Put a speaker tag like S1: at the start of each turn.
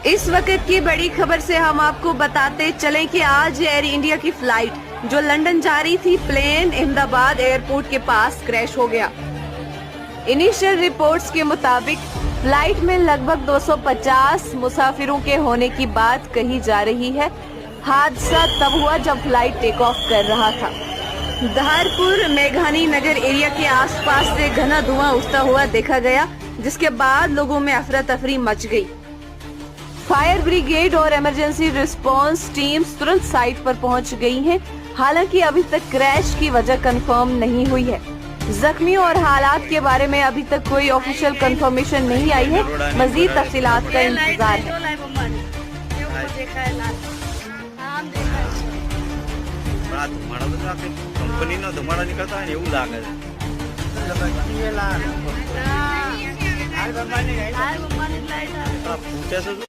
S1: इस वक्त की बड़ी खबर से हम आपको बताते चलें कि आज एयर इंडिया की फ्लाइट जो लंदन जा रही थी, प्लेन अहमदाबाद एयरपोर्ट के पास क्रैश हो गया। इनिशियल रिपोर्ट्स के मुताबिक फ्लाइट में लगभग 250 मुसाफिरों के होने की बात कही जा रही है। हादसा तब हुआ जब फ्लाइट टेक ऑफ कर रहा था। धारपुर मेघानी नगर एरिया के आसपास से घना धुआं उठता हुआ देखा गया, जिसके बाद लोगों में अफरा तफरी मच गई। फायर ब्रिगेड और इमरजेंसी रिस्पांस टीम्स तुरंत साइट पर पहुंच गई हैं। हालांकि अभी तक क्रैश की वजह कंफर्म नहीं हुई है। जख्मियों और हालात के बारे में अभी तक कोई ऑफिशियल कंफर्मेशन नहीं आई है। मजीद तफसीलात का इंतजार है।
S2: कंपनी नो धुमाड़ा निकलता है એવું લાગે છે।